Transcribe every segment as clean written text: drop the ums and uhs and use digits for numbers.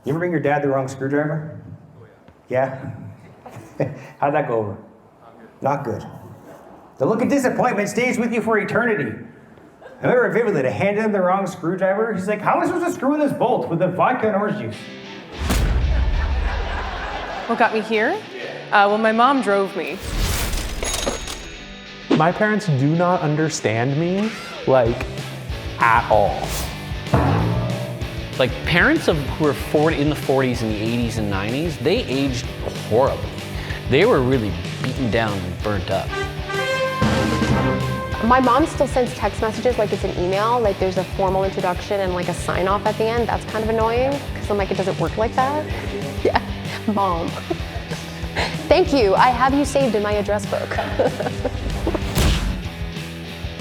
You ever bring your dad the wrong screwdriver? Yeah? How'd that go over? Not good. The look of disappointment stays with you for eternity. I remember vividly to hand him the wrong screwdriver. He's like, how am I supposed to screw in this bolt with the vodka and orange juice? What got me here? Well, my mom drove me. My parents do not understand me, like, at all. Like, parents who were in the 40s and the 80s and 90s, they aged horribly. They were really beaten down and burnt up. My mom still sends text messages like it's an email, like there's a formal introduction and like a sign off at the end. That's kind of annoying, because I'm like, it doesn't work like that. Yeah, Mom. Thank you, I have you saved in my address book.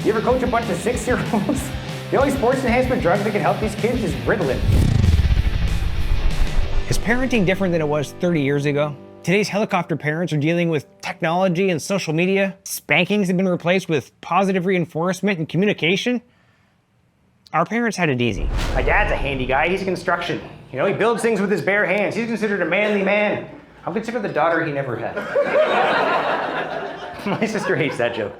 You ever coach a bunch of 6-year-olds? The only sports enhancement drug that can help these kids is Ritalin. Is parenting different than it was 30 years ago? Today's helicopter parents are dealing with technology and social media. Spankings have been replaced with positive reinforcement and communication. Our parents had it easy. My dad's a handy guy, he's construction. You know, he builds things with his bare hands. He's considered a manly man. I'm considered the daughter he never had. My sister hates that joke.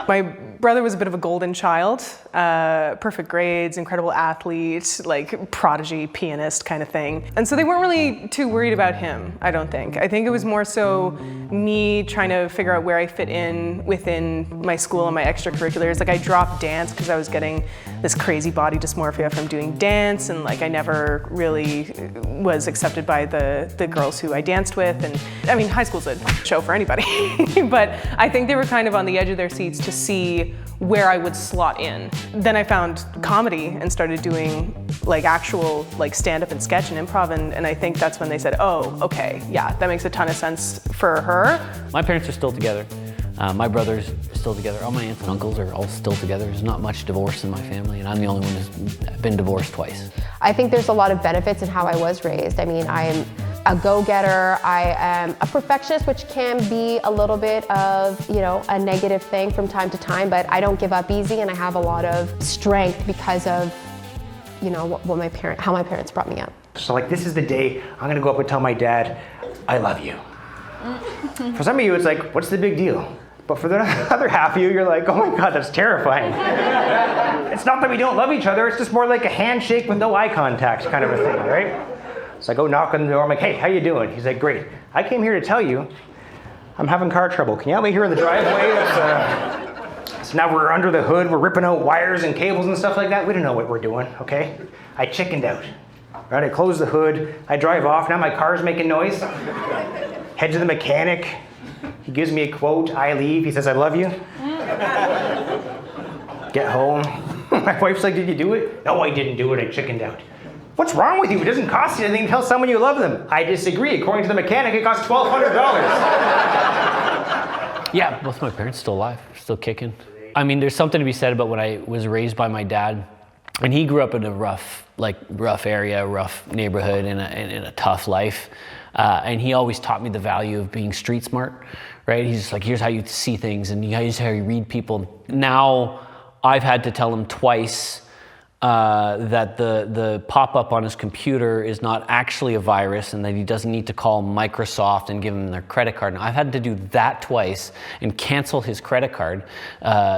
My brother was a bit of a golden child, perfect grades, incredible athlete, like prodigy, pianist kind of thing. And so they weren't really too worried about him, I don't think. I think it was more so me trying to figure out where I fit in within my school and my extracurriculars. Like I dropped dance because I was getting this crazy body dysmorphia from doing dance, and like I never really was accepted by the girls who I danced with. And I mean, high school's a show for anybody, but I think they were kind of on the edge of their seats to see where I would slot in. Then I found comedy and started doing like actual like stand-up and sketch and improv, and I think that's when they said, oh, okay, yeah, that makes a ton of sense for her. My parents are still together. My brothers are still together. All my aunts and uncles are all still together. There's not much divorce in my family, and I'm the only one who's been divorced twice. I think there's a lot of benefits in how I was raised. I mean, I'm a go-getter, I am a perfectionist, which can be a little bit of, you know, a negative thing from time to time, but I don't give up easy, and I have a lot of strength because of, you know, how my parents brought me up. So like, this is the day I'm gonna go up and tell my dad, I love you. For some of you, it's like, what's the big deal? But for the other half of you, you're like, oh my God, that's terrifying. It's not that we don't love each other, it's just more like a handshake with no eye contact kind of a thing, right? So I go knock on the door, I'm like, hey, how you doing? He's like, great. I came here to tell you I'm having car trouble. Can you help me here in the driveway? So now we're under the hood, we're ripping out wires and cables and stuff like that. We don't know what we're doing, okay? I chickened out. Right, I close the hood, I drive off, now my car's making noise. Head to the mechanic. He gives me a quote, I leave, he says, I love you. Get home. My wife's like, did you do it? No, I didn't do it, I chickened out. What's wrong with you? It doesn't cost you anything to tell someone you love them. I disagree. According to the mechanic, it costs $1,200. Yeah, both my parents still alive, still kicking. I mean, there's something to be said about when I was raised by my dad, and he grew up in a rough area, rough neighborhood, in a tough life. And he always taught me the value of being street smart, right? He's just like, here's how you see things, and here's how you read people. Now, I've had to tell him twice that the pop-up on his computer is not actually a virus, and that he doesn't need to call Microsoft and give them their credit card. And I've had to do that twice and cancel his credit card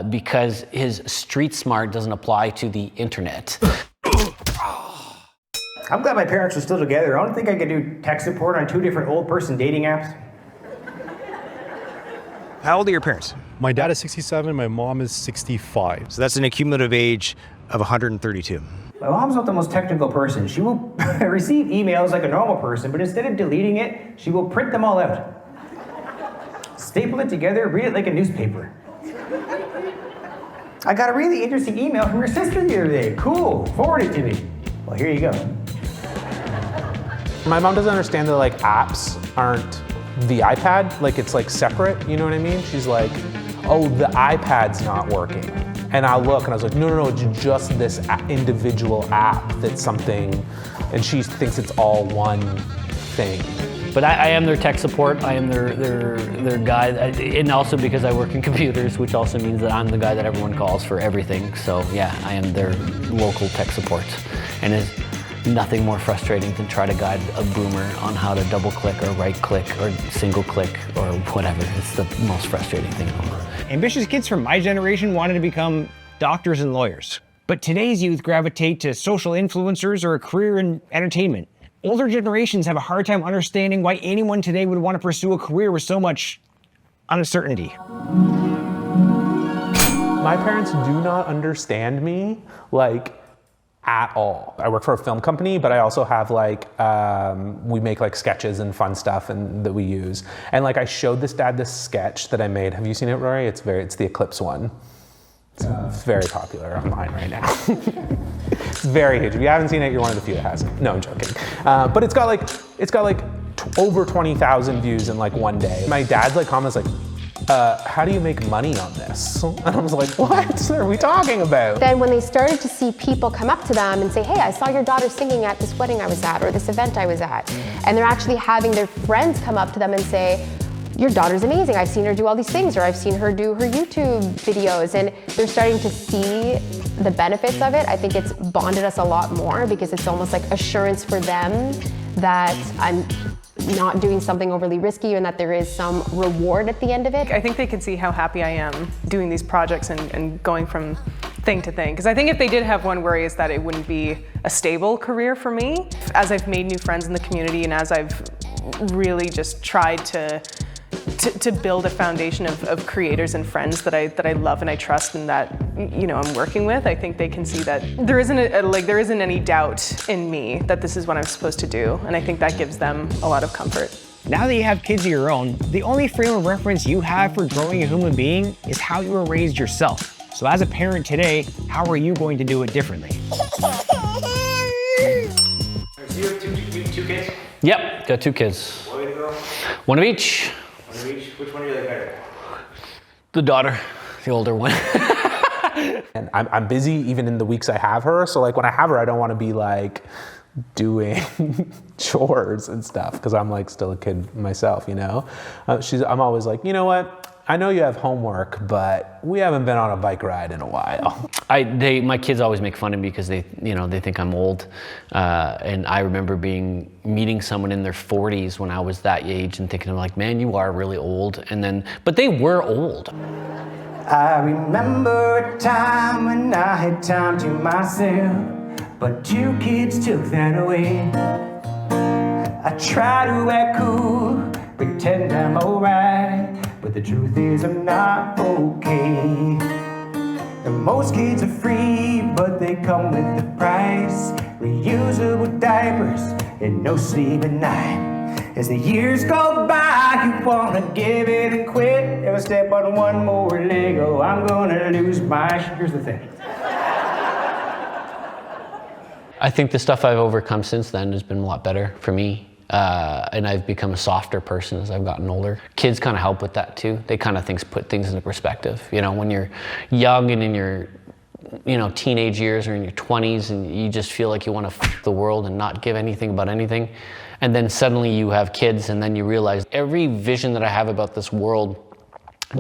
because his street smart doesn't apply to the internet. I'm glad my parents are still together. I don't think I could do tech support on 2 different old person dating apps. How old are your parents? My dad is 67, my mom is 65. So that's an accumulative age of 132. My mom's not the most technical person. She will receive emails like a normal person, but instead of deleting it, she will print them all out. Staple it together, read it like a newspaper. I got a really interesting email from your sister the other day. Cool, forward it to me. Well, here you go. My mom doesn't understand that like apps aren't the iPad, like it's like separate, you know what I mean? She's like, oh, the iPad's not working. And I look and I was like, no, it's just this individual app that's something, and she thinks it's all one thing. But I am their tech support. I am their guy, and also because I work in computers, which also means that I'm the guy that everyone calls for everything. So yeah, I am their local tech support, and it's nothing more frustrating than try to guide a boomer on how to double click or right click or single click or whatever. It's the most frustrating thing in the world. Ambitious kids from my generation wanted to become doctors and lawyers. But today's youth gravitate to social influencers or a career in entertainment. Older generations have a hard time understanding why anyone today would want to pursue a career with so much uncertainty. My parents do not understand me, like, at all. I work for a film company, but I also have like, we make like sketches and fun stuff and that we use. And like I showed this dad this sketch that I made. Have you seen it, Rory? It's the Eclipse one. It's very popular online right now. It's very huge. If you haven't seen it, you're one of the few that hasn't. No, I'm joking. But it's got like over 20,000 views in like one day. My dad's like comments like, how do you make money on this? And I was like, what are we talking about? Then when they started to see people come up to them and say, hey, I saw your daughter singing at this wedding I was at or this event I was at. And they're actually having their friends come up to them and say, your daughter's amazing. I've seen her do all these things, or I've seen her do her YouTube videos. And they're starting to see the benefits of it. I think it's bonded us a lot more because it's almost like assurance for them that I'm not doing something overly risky and that there is some reward at the end of it. I think they can see how happy I am doing these projects and going from thing to thing. Because I think if they did have one worry is that it wouldn't be a stable career for me. As I've made new friends in the community and as I've really just tried to build a foundation of creators and friends that I love and I trust and that I'm working with, I think they can see that there isn't there isn't any doubt in me that this is what I'm supposed to do, and I think that gives them a lot of comfort. Now that you have kids of your own, the only frame of reference you have for growing a human being is how you were raised yourself. So as a parent today, how are you going to do it differently? So you have two kids? Yep, got 2 kids. Boy and girl? One of each. One of each? Which one do you like better? The daughter, the older one. And I'm busy even in the weeks I have her. So like when I have her, I don't want to be like doing chores and stuff because I'm like still a kid myself, I'm always like, you know what? I know you have homework, but we haven't been on a bike ride in a while. My kids always make fun of me because they think I'm old. And I remember meeting someone in their 40s when I was that age and thinking, I'm like, man, you are really old. But they were old. I remember a time when I had time to myself, but 2 kids took that away. I try to act cool, pretend I'm alright, but the truth is I'm not okay. And most kids are free, but they come with the price. Reusable diapers and no sleep at night. As the years go by, you wanna give it and quit. If I step on one more Lego, I'm gonna lose my shit. Here's the thing. I think the stuff I've overcome since then has been a lot better for me. And I've become a softer person as I've gotten older. Kids kind of help with that too. They kind of put things into perspective. When you're young and in your teenage years or in your 20s and you just feel like you want to f the world and not give anything about anything. And then suddenly you have kids and then you realize every vision that I have about this world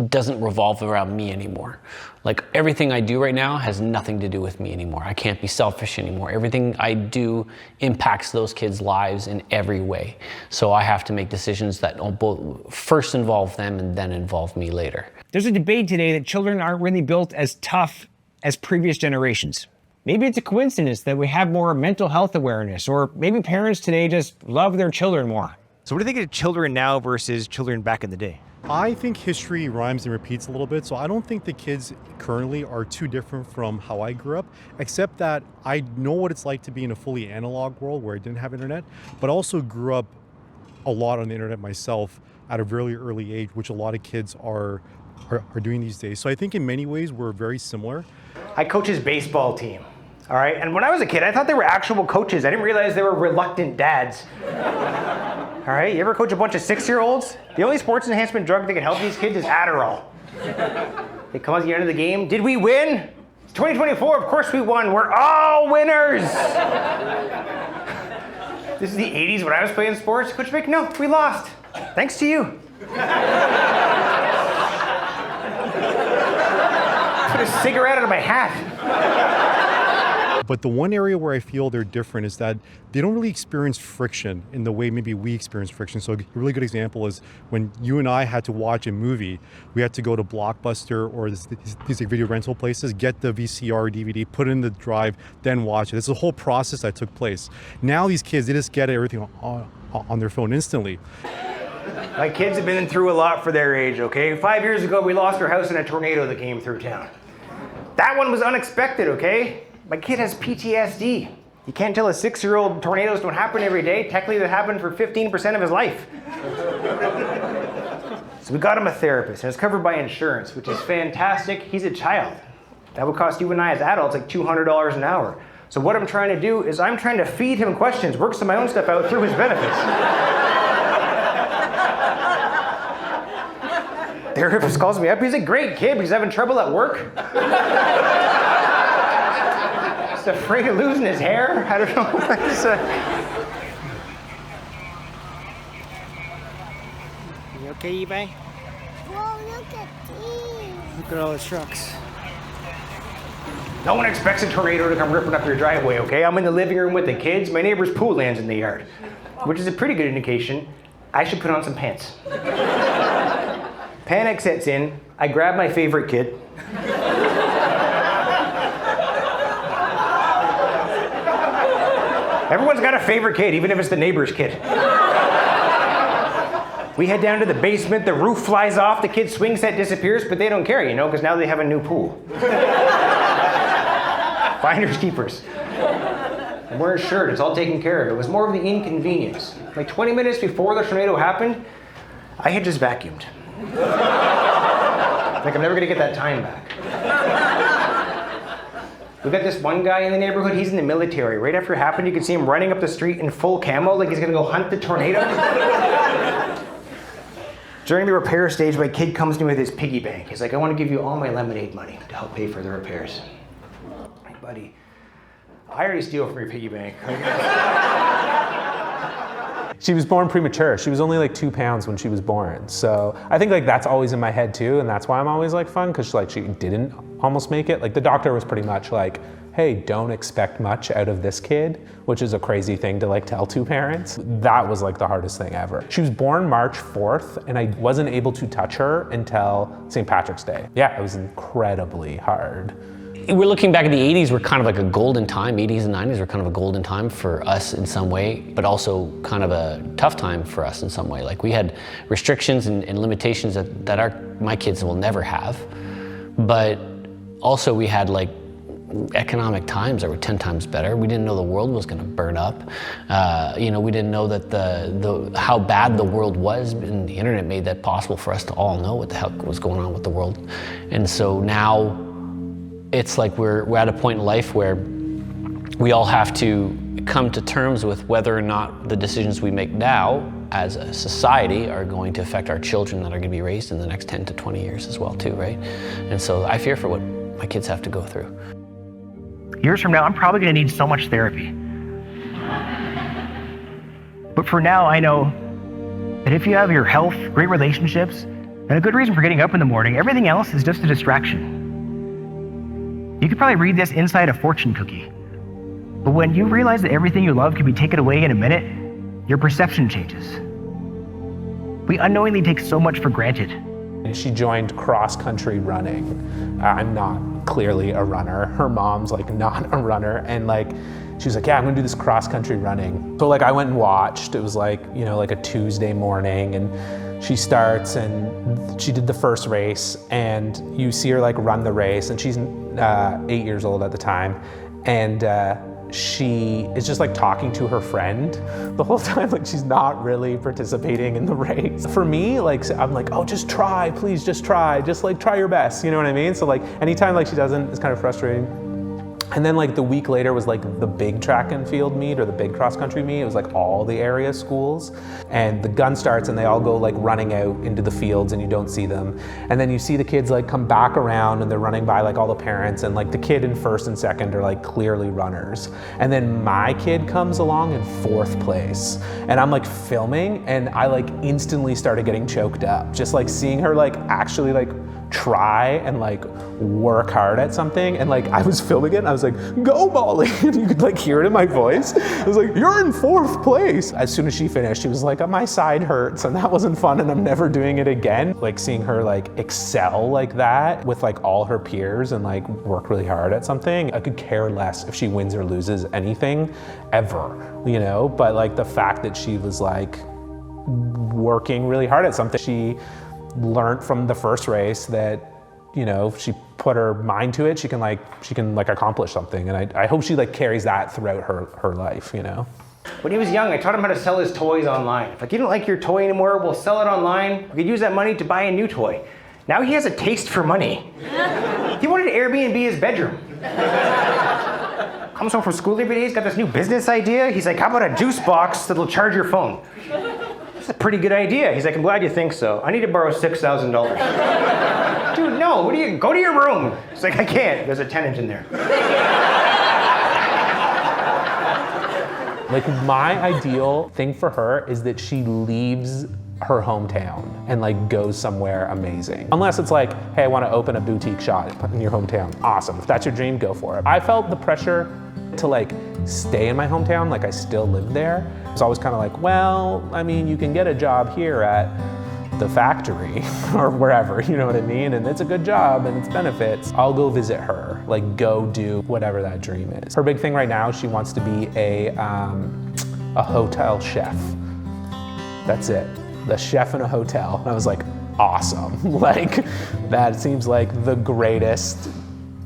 doesn't revolve around me anymore. Like everything I do right now has nothing to do with me anymore. I can't be selfish anymore. Everything I do impacts those kids' lives in every way. So I have to make decisions that both first involve them and then involve me later. There's a debate today that children aren't really built as tough as previous generations. Maybe it's a coincidence that we have more mental health awareness, or maybe parents today just love their children more. So what do you think of children now versus children back in the day? I think history rhymes and repeats a little bit, so I don't think the kids currently are too different from how I grew up, except that I know what it's like to be in a fully analog world where I didn't have internet, but also grew up a lot on the internet myself at a very early age, which a lot of kids are doing these days. So I think in many ways we're very similar. I coach his baseball team, all right? And when I was a kid, I thought they were actual coaches. I didn't realize they were reluctant dads. All right, you ever coach a bunch of 6-year-olds? The only sports enhancement drug that can help these kids is Adderall. They come at the end of the game, did we win? It's 2024, of course we won. We're all winners. This is the 80s when I was playing sports. Coach Vic, no, we lost. Thanks to you. Put a cigarette out of my hat. But the one area where I feel they're different is that they don't really experience friction in the way maybe we experience friction. So a really good example is when you and I had to watch a movie, we had to go to Blockbuster or these video rental places, get the VCR or DVD, put it in the drive, then watch it. It's a whole process that took place. Now these kids, they just get everything on their phone instantly. My kids have been through a lot for their age, okay? 5 years ago, we lost our house in a tornado that came through town. That one was unexpected, okay? My kid has PTSD. You can't tell a 6-year-old tornadoes don't happen every day. Technically, that happened for 15% of his life. So we got him a therapist, and it's covered by insurance, which is fantastic. He's a child. That would cost you and I as adults like $200 an hour. So what I'm trying to do is I'm trying to feed him questions, work some of my own stuff out through his benefits. Therapist calls me up. He's a great kid, but he's having trouble at work. He's afraid of losing his hair. I don't know. You okay, eBay? Whoa, look at these. Look at all the trucks. No one expects a tornado to come ripping up your driveway, okay? I'm in the living room with the kids. My neighbor's pool lands in the yard, which is a pretty good indication I should put on some pants. Panic sets in. I grab my favorite kid. Everyone's got a favorite kid, even if it's the neighbor's kid. We head down to the basement, the roof flies off, the kid's swing set disappears, but they don't care, you know, because now they have a new pool. Finders keepers. I'm wearing a shirt, it's all taken care of. It was more of the inconvenience. Like 20 minutes before the tornado happened, I had just vacuumed. Like I'm never gonna get that time back. We got this one guy in the neighborhood, he's in the military. Right after it happened, you could see him running up the street in full camo like he's gonna go hunt the tornado. During the repair stage, my kid comes to me with his piggy bank. He's like, I want to give you all my lemonade money to help pay for the repairs. My buddy, I already steal from your piggy bank. She was born premature. She was only like 2 pounds when she was born. So I think like that's always in my head too, and that's why I'm always like fun, because like she didn't almost make it. Like the doctor was pretty much like, hey, don't expect much out of this kid, which is a crazy thing to like tell 2 parents. That was like the hardest thing ever. She was born March 4th, and I wasn't able to touch her until St. Patrick's Day. Yeah, it was incredibly hard. We're looking back at the 80s, were kind of like a golden time. 80s and 90s were kind of a golden time for us in some way, but also kind of a tough time for us in some way. Like we had restrictions and limitations that my kids will never have, but also we had like economic times that were 10 times better. We didn't know the world was going to burn up. We didn't know that how bad the world was, and the internet made that possible for us to all know what the heck was going on with the world. And so now it's like we're at a point in life where we all have to come to terms with whether or not the decisions we make now as a society are going to affect our children that are going to be raised in the next 10 to 20 years as well too, right? And so I fear for what my kids have to go through. Years from now, I'm probably gonna need so much therapy. But for now, I know that if you have your health, great relationships, and a good reason for getting up in the morning, everything else is just a distraction. You could probably read this inside a fortune cookie. But when you realize that everything you love can be taken away in a minute, your perception changes. We unknowingly take so much for granted. She joined cross-country running. I'm not clearly a runner. Her mom's like not a runner, and like she was like, yeah, I'm gonna do this cross-country running. So like I went and watched. It was like, you know, like a Tuesday morning, and she starts and she did the first race, and you see her like run the race, and she's 8 years old at the time, and she is just like talking to her friend the whole time, like she's not really participating in the race. For me, like I'm like, oh, just try, please, just try, just like try your best, you know what I mean? So like anytime like she doesn't, it's kind of frustrating. And then like the week later was like the big track and field meet or the big cross country meet. It was like all the area schools, and the gun starts and they all go like running out into the fields and you don't see them. And then you see the kids like come back around and they're running by like all the parents, and like the kid in first and second are like clearly runners. And then my kid comes along in fourth place, and I'm like filming and I like instantly started getting choked up. Just like seeing her like actually like try and like work hard at something, and like I was filming it and I was like, go Molly, and you could like hear it in my voice. I was like, you're in fourth place. As soon as she finished, she was like, my side hurts and that wasn't fun and I'm never doing it again. Like seeing her like excel like that with like all her peers and like work really hard at something, I could care less if she wins or loses anything ever, you know? But like the fact that she was like working really hard at something, she learned from the first race that, you know, if she put her mind to it, she can accomplish something. And I hope she like carries that throughout her life, you know? When he was young, I taught him how to sell his toys online. If like, you don't like your toy anymore, we'll sell it online. We could use that money to buy a new toy. Now he has a taste for money. He wanted to Airbnb his bedroom. Comes home from school every day, he's got this new business idea. He's like, how about a juice box that'll charge your phone? That's a pretty good idea. He's like, I'm glad you think so. I need to borrow $6,000. Dude, no, go to your room. He's like, I can't, there's a tenant in there. Like my ideal thing for her is that she leaves her hometown and like goes somewhere amazing. Unless it's like, hey, I want to open a boutique shop in your hometown. Awesome, if that's your dream, go for it. I felt the pressure to like stay in my hometown, like I still live there. It's always kind of like, well, I mean, you can get a job here at the factory or wherever, you know what I mean? And it's a good job and it's benefits. I'll go visit her, like go do whatever that dream is. Her big thing right now, she wants to be a hotel chef. That's it, the chef in a hotel. And I was like, awesome. Like, that seems like the greatest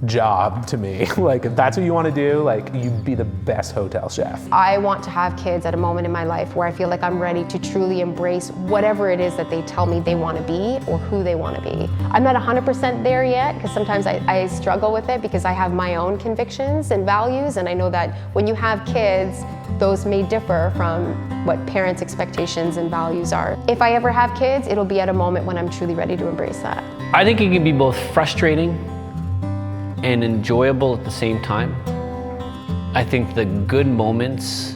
job to me. Like, if that's what you want to do, like, you'd be the best hotel chef. I want to have kids at a moment in my life where I feel like I'm ready to truly embrace whatever it is that they tell me they want to be or who they want to be. I'm not 100% there yet, because sometimes I struggle with it because I have my own convictions and values, and I know that when you have kids, those may differ from what parents' expectations and values are. If I ever have kids, it'll be at a moment when I'm truly ready to embrace that. I think it can be both frustrating and enjoyable at the same time. I think the good moments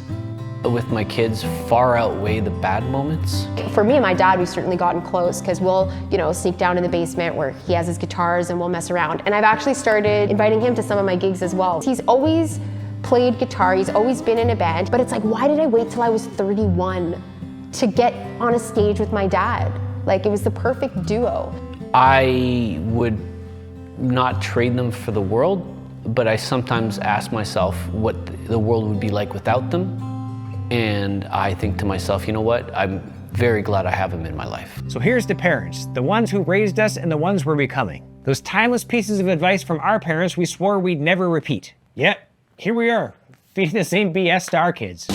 with my kids far outweigh the bad moments. For me and my dad, we've certainly gotten close because we'll, sneak down in the basement where he has his guitars and we'll mess around. And I've actually started inviting him to some of my gigs as well. He's always played guitar, he's always been in a band, but it's like, why did I wait till I was 31 to get on a stage with my dad? Like, it was the perfect duo. I would not trade them for the world, but I sometimes ask myself what the world would be like without them. And I think to myself, you know what? I'm very glad I have them in my life. So here's the parents, the ones who raised us and the ones we're becoming. Those timeless pieces of advice from our parents we swore we'd never repeat. Yet, here we are, feeding the same BS to our kids.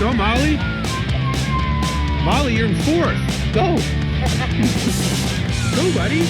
Go, Molly. Molly, you're in fourth. Go. Go, buddy.